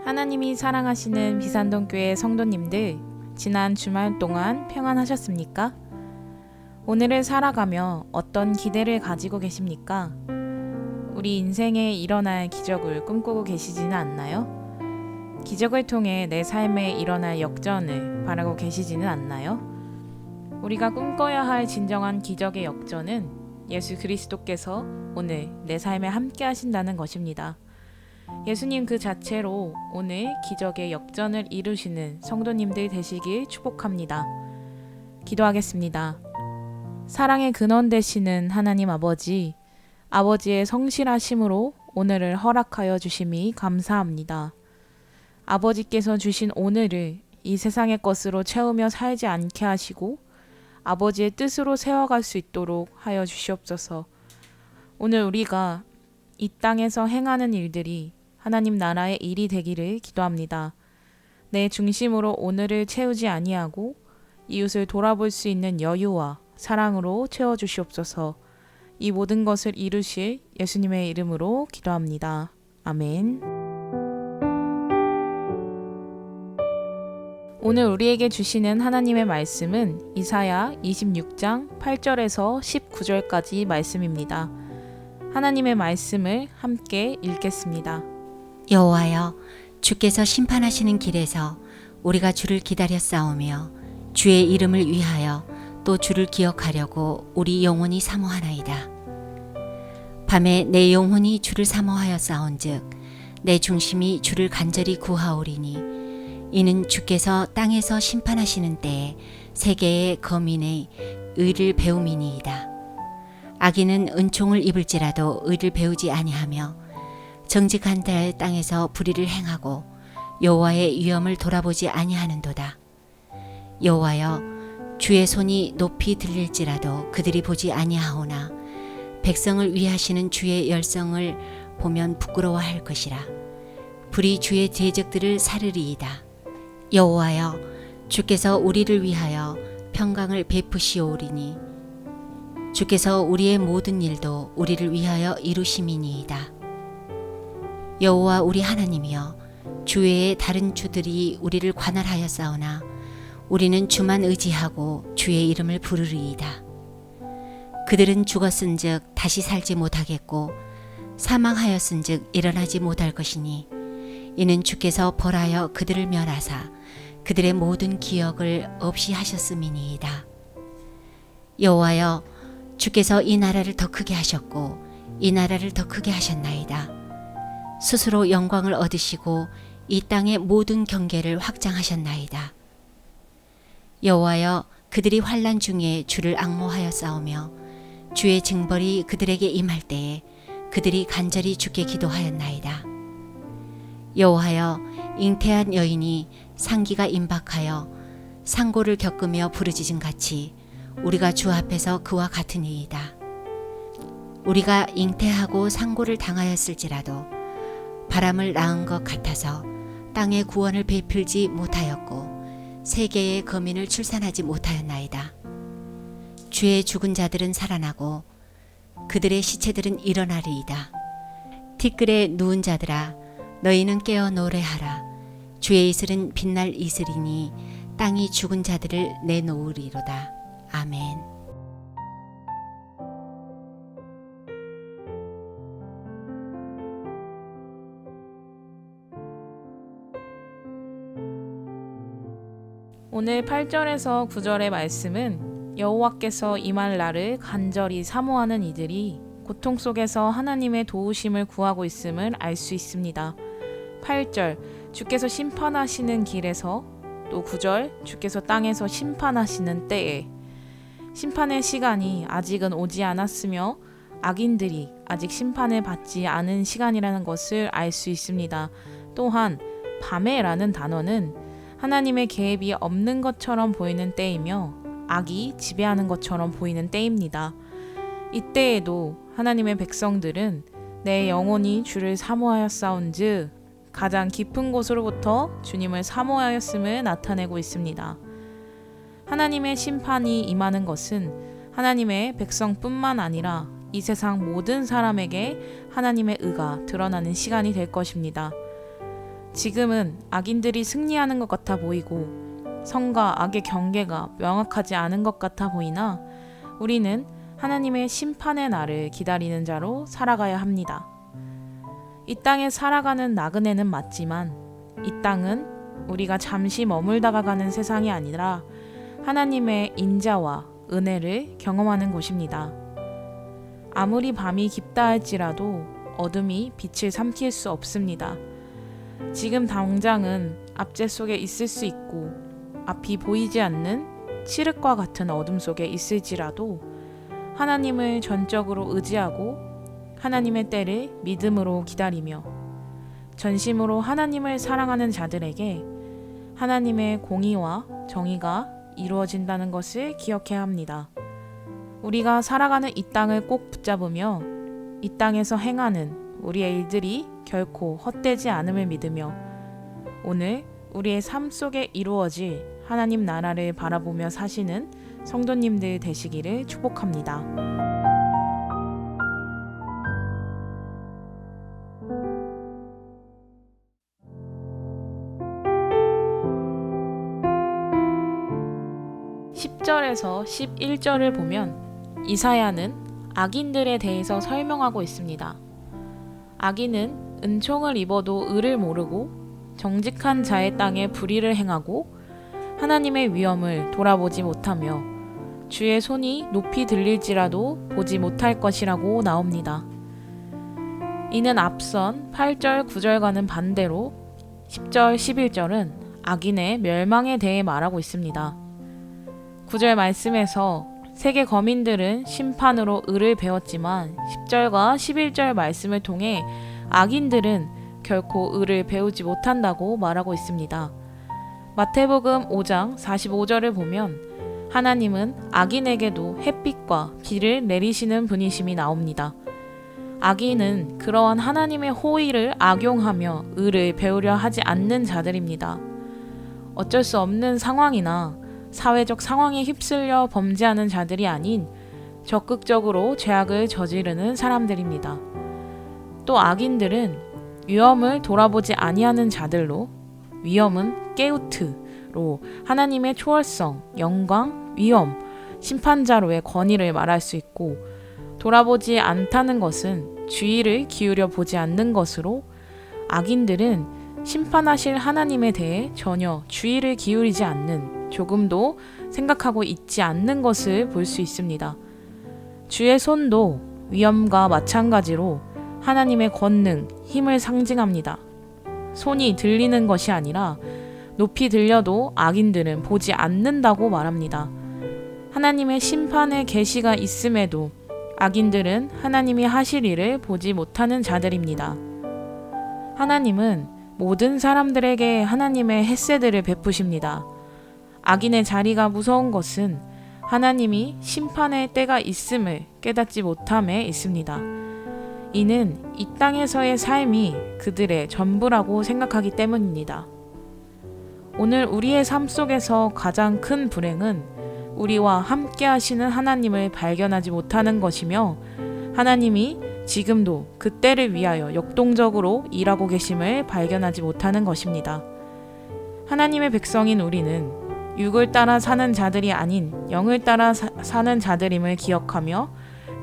하나님이 사랑하시는 비산동교회 성도님들, 지난 주말 동안 평안하셨습니까? 오늘을 살아가며 어떤 기대를 가지고 계십니까? 우리 인생에 일어날 기적을 꿈꾸고 계시지는 않나요? 기적을 통해 내 삶에 일어날 역전을 바라고 계시지는 않나요? 우리가 꿈꿔야 할 진정한 기적의 역전은 예수 그리스도께서 오늘 내 삶에 함께 하신다는 것입니다. 예수님 그 자체로 오늘 기적의 역전을 이루시는 성도님들 되시길 축복합니다. 기도하겠습니다. 사랑의 근원 되시는 하나님 아버지, 아버지의 성실하심으로 오늘을 허락하여 주심이 감사합니다. 아버지께서 주신 오늘을 이 세상의 것으로 채우며 살지 않게 하시고 아버지의 뜻으로 세워갈 수 있도록 하여 주시옵소서. 오늘 우리가 이 땅에서 행하는 일들이 하나님 나라의 일이 되기를 기도합니다. 내 중심으로 오늘을 채우지 아니하고 이웃을 돌아볼 수 있는 여유와 사랑으로 채워주시옵소서. 이 모든 것을 이루실 예수님의 이름으로 기도합니다. 아멘. 오늘 우리에게 주시는 하나님의 말씀은 이사야 26장 8절에서 19절까지 말씀입니다. 하나님의 말씀을 함께 읽겠습니다. 여호와여, 주께서 심판하시는 길에서 우리가 주를 기다렸사오며 주의 이름을 위하여 또 주를 기억하려고 우리 영혼이 사모하나이다. 밤에 내 영혼이 주를 사모하였사온즉 내 중심이 주를 간절히 구하오리니 이는 주께서 땅에서 심판하시는 때에 세계의 거민의 의를 배움이니이다. 악인은 은총을 입을지라도 의를 배우지 아니하며 정직한 자의 땅에서 불의를 행하고 여호와의 위엄을 돌아보지 아니하는도다. 여호와여, 주의 손이 높이 들릴지라도 그들이 보지 아니하오나 백성을 위하시는 주의 열성을 보면 부끄러워할 것이라. 불이 주의 대적들을 사르리이다. 여호와여, 주께서 우리를 위하여 평강을 베푸시오리니 주께서 우리의 모든 일도 우리를 위하여 이루심이니이다. 여호와 우리 하나님이여, 주 외에 다른 주들이 우리를 관할하였사오나 우리는 주만 의지하고 주의 이름을 부르리이다. 그들은 죽었은즉 다시 살지 못하겠고 사망하였은즉 일어나지 못할 것이니 이는 주께서 벌하여 그들을 멸하사 그들의 모든 기억을 없이 하셨음이니이다. 여호와여, 주께서 이 나라를 더 크게 하셨고 이 나라를 더 크게 하셨나이다. 스스로 영광을 얻으시고 이 땅의 모든 경계를 확장하셨나이다. 여호와여, 그들이 환난 중에 주를 앙모하였사오며 주의 징벌이 그들에게 임할 때에 그들이 간절히 주께 기도하였나이다. 여호와여, 잉태한 여인이 상기가 임박하여 상고를 겪으며 부르짖은 같이 우리가 주 앞에서 그와 같으니이다. 우리가 잉태하고 상고를 당하였을지라도 바람을 낳은 것 같아서 땅의 구원을 베풀지 못하였고 세계의 거민을 출산하지 못하였나이다. 주의 죽은 자들은 살아나고 그들의 시체들은 일어나리이다. 티끌에 누운 자들아, 너희는 깨어 노래하라. 주의 이슬은 빛날 이슬이니 땅이 죽은 자들을 내놓으리로다. 아멘. 오늘 8절에서 9절의 말씀은 여호와께서 임할 날을 간절히 사모하는 이들이 고통 속에서 하나님의 도우심을 구하고 있음을 알 수 있습니다. 8절, 주께서 심판하시는 길에서, 또 9절, 주께서 땅에서 심판하시는 때에. 심판의 시간이 아직은 오지 않았으며 악인들이 아직 심판을 받지 않은 시간이라는 것을 알 수 있습니다. 또한 밤에라는 단어는 하나님의 계획이 없는 것처럼 보이는 때이며 악이 지배하는 것처럼 보이는 때입니다. 이때에도 하나님의 백성들은 내 영혼이 주를 사모하였사온즉 가장 깊은 곳으로부터 주님을 사모하였음을 나타내고 있습니다. 하나님의 심판이 임하는 것은 하나님의 백성뿐만 아니라 이 세상 모든 사람에게 하나님의 의가 드러나는 시간이 될 것입니다. 지금은 악인들이 승리하는 것 같아 보이고 선과 악의 경계가 명확하지 않은 것 같아 보이나 우리는 하나님의 심판의 날을 기다리는 자로 살아가야 합니다. 이 땅에 살아가는 나그네는 맞지만 이 땅은 우리가 잠시 머물다가 가는 세상이 아니라 하나님의 인자와 은혜를 경험하는 곳입니다. 아무리 밤이 깊다 할지라도 어둠이 빛을 삼킬 수 없습니다. 지금 당장은 압제 속에 있을 수 있고 앞이 보이지 않는 칠흑과 같은 어둠 속에 있을지라도 하나님을 전적으로 의지하고 하나님의 때를 믿음으로 기다리며 전심으로 하나님을 사랑하는 자들에게 하나님의 공의와 정의가 이루어진다는 것을 기억해야 합니다. 우리가 살아가는 이 땅을 꼭 붙잡으며 이 땅에서 행하는 우리의 일들이 결코 헛되지 않음을 믿으며 오늘 우리의 삶 속에 이루어질 하나님 나라를 바라보며 사시는 성도님들 되시기를 축복합니다. (10절에서) (11절을) 보면 이사야는 악인들에 대해서 설명하고 있습니다. 악인은 은총을 입어도 의를 모르고 정직한 자의 땅에 불의를 행하고 하나님의 위엄을 돌아보지 못하며 주의 손이 높이 들릴지라도 보지 못할 것이라고 나옵니다. 이는 앞선 8절 9절과는 반대로 10절 11절은 악인의 멸망에 대해 말하고 있습니다. 9절 말씀에서 세계 거민들은 심판으로 의를 배웠지만 10절과 11절 말씀을 통해 악인들은 결코 의를 배우지 못한다고 말하고 있습니다. 마태복음 5장 45절을 보면 하나님은 악인에게도 햇빛과 비를 내리시는 분이심이 나옵니다. 악인은 그러한 하나님의 호의를 악용하며 의를 배우려 하지 않는 자들입니다. 어쩔 수 없는 상황이나 사회적 상황에 휩쓸려 범죄하는 자들이 아닌 적극적으로 죄악을 저지르는 사람들입니다. 또 악인들은 위엄을 돌아보지 아니하는 자들로 위엄은 깨우트로 하나님의 초월성, 영광, 위엄, 심판자로의 권위를 말할 수 있고 돌아보지 않다는 것은 주의를 기울여 보지 않는 것으로 악인들은 심판하실 하나님에 대해 전혀 주의를 기울이지 않는 조금도 생각하고 있지 않는 것을 볼 수 있습니다. 주의 손도 위엄과 마찬가지로 하나님의 권능, 힘을 상징합니다. 손이 들리는 것이 아니라 높이 들려도 악인들은 보지 않는다고 말합니다. 하나님의 심판의 계시가 있음에도 악인들은 하나님이 하실 일을 보지 못하는 자들입니다. 하나님은 모든 사람들에게 하나님의 햇새들을 베푸십니다. 악인의 자리가 무서운 것은 하나님이 심판의 때가 있음을 깨닫지 못함에 있습니다. 이는 이 땅에서의 삶이 그들의 전부라고 생각하기 때문입니다. 오늘 우리의 삶 속에서 가장 큰 불행은 우리와 함께 하시는 하나님을 발견하지 못하는 것이며 하나님이 지금도 그 때를 위하여 역동적으로 일하고 계심을 발견하지 못하는 것입니다. 하나님의 백성인 우리는 육을 따라 사는 자들이 아닌 영을 따라 사는 자들임을 기억하며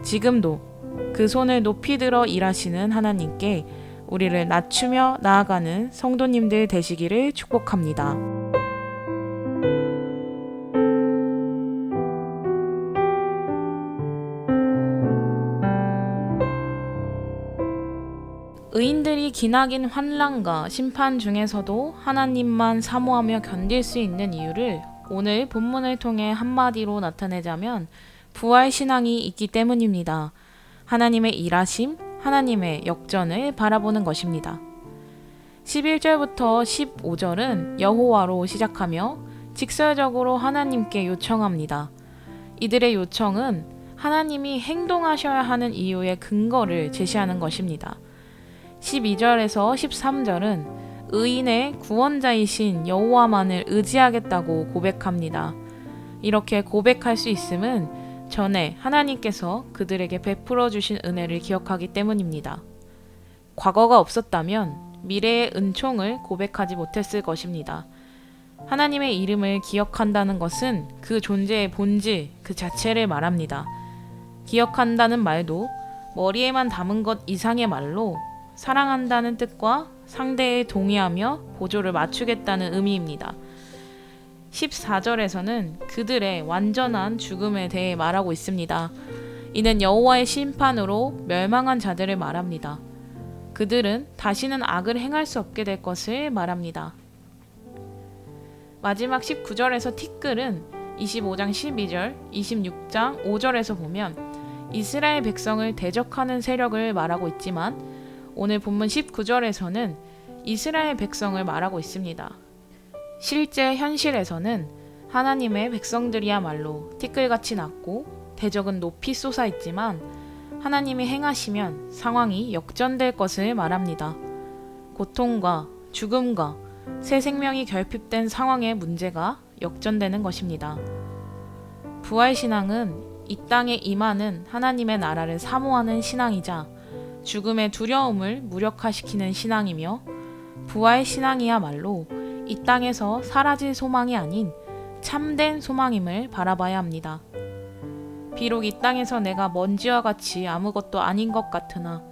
지금도 그 손을 높이 들어 일하시는 하나님께 우리를 낮추며 나아가는 성도님들 되시기를 축복합니다. 의인들이 기나긴 환난과 심판 중에서도 하나님만 사모하며 견딜 수 있는 이유를 오늘 본문을 통해 한마디로 나타내자면 부활신앙이 있기 때문입니다. 하나님의 일하심, 하나님의 역전을 바라보는 것입니다. 11절부터 15절은 여호와로 시작하며 직설적으로 하나님께 요청합니다. 이들의 요청은 하나님이 행동하셔야 하는 이유의 근거를 제시하는 것입니다. 12절에서 13절은 의인의 구원자이신 여호와만을 의지하겠다고 고백합니다. 이렇게 고백할 수 있음은 전에 하나님께서 그들에게 베풀어 주신 은혜를 기억하기 때문입니다. 과거가 없었다면 미래의 은총을 고백하지 못했을 것입니다. 하나님의 이름을 기억한다는 것은 그 존재의 본질 그 자체를 말합니다. 기억한다는 말도 머리에만 담은 것 이상의 말로 사랑한다는 뜻과 상대에 동의하며 보조를 맞추겠다는 의미입니다. 14절에서는 그들의 완전한 죽음에 대해 말하고 있습니다. 이는 여호와의 심판으로 멸망한 자들을 말합니다. 그들은 다시는 악을 행할 수 없게 될 것을 말합니다. 마지막 19절에서 티끌은 25장 12절, 26장 5절에서 보면 이스라엘 백성을 대적하는 세력을 말하고 있지만 오늘 본문 19절에서는 이스라엘 백성을 말하고 있습니다. 실제 현실에서는 하나님의 백성들이야말로 티끌같이 낮고 대적은 높이 솟아있지만 하나님이 행하시면 상황이 역전될 것을 말합니다. 고통과 죽음과 새 생명이 결핍된 상황의 문제가 역전되는 것입니다. 부활신앙은 이 땅에 임하는 하나님의 나라를 사모하는 신앙이자 죽음의 두려움을 무력화시키는 신앙이며 부활신앙이야말로 이 땅에서 사라질 소망이 아닌 참된 소망임을 바라봐야 합니다. 비록 이 땅에서 내가 먼지와 같이 아무것도 아닌 것 같으나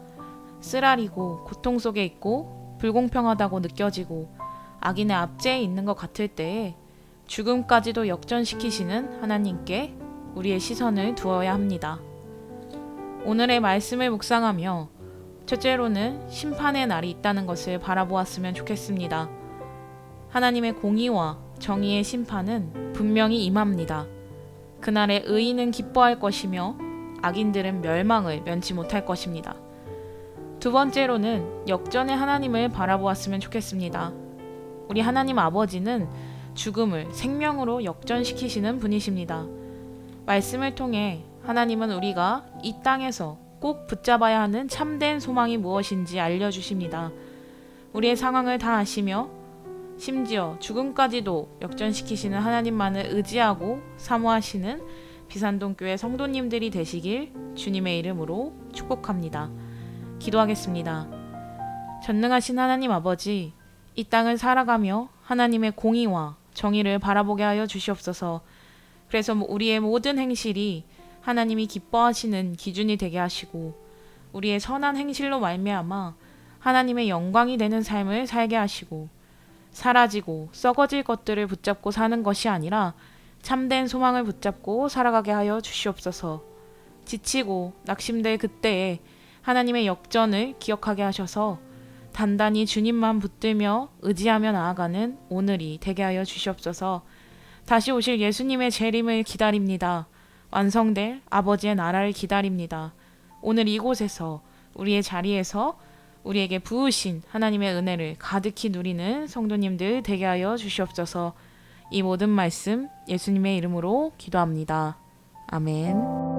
쓰라리고 고통 속에 있고 불공평하다고 느껴지고 악인의 압제에 있는 것 같을 때에 죽음까지도 역전시키시는 하나님께 우리의 시선을 두어야 합니다. 오늘의 말씀을 묵상하며 첫째로는 심판의 날이 있다는 것을 바라보았으면 좋겠습니다. 하나님의 공의와 정의의 심판은 분명히 임합니다. 그날에 의인은 기뻐할 것이며 악인들은 멸망을 면치 못할 것입니다. 두 번째로는 역전의 하나님을 바라보았으면 좋겠습니다. 우리 하나님 아버지는 죽음을 생명으로 역전시키시는 분이십니다. 말씀을 통해 하나님은 우리가 이 땅에서 꼭 붙잡아야 하는 참된 소망이 무엇인지 알려주십니다. 우리의 상황을 다 아시며 심지어 죽음까지도 역전시키시는 하나님만을 의지하고 사모하시는 비산동교회 성도님들이 되시길 주님의 이름으로 축복합니다. 기도하겠습니다. 전능하신 하나님 아버지, 이 땅을 살아가며 하나님의 공의와 정의를 바라보게 하여 주시옵소서. 그래서 우리의 모든 행실이 하나님이 기뻐하시는 기준이 되게 하시고 우리의 선한 행실로 말미암아 하나님의 영광이 되는 삶을 살게 하시고 사라지고 썩어질 것들을 붙잡고 사는 것이 아니라 참된 소망을 붙잡고 살아가게 하여 주시옵소서. 지치고 낙심될 그때에 하나님의 역전을 기억하게 하셔서 단단히 주님만 붙들며 의지하며 나아가는 오늘이 되게 하여 주시옵소서. 다시 오실 예수님의 재림을 기다립니다. 완성될 아버지의 나라를 기다립니다. 오늘 이곳에서 우리의 자리에서 우리에게 부으신 하나님의 은혜를 가득히 누리는 성도님들 되게 하여 주시옵소서. 이 모든 말씀 예수님의 이름으로 기도합니다. 아멘.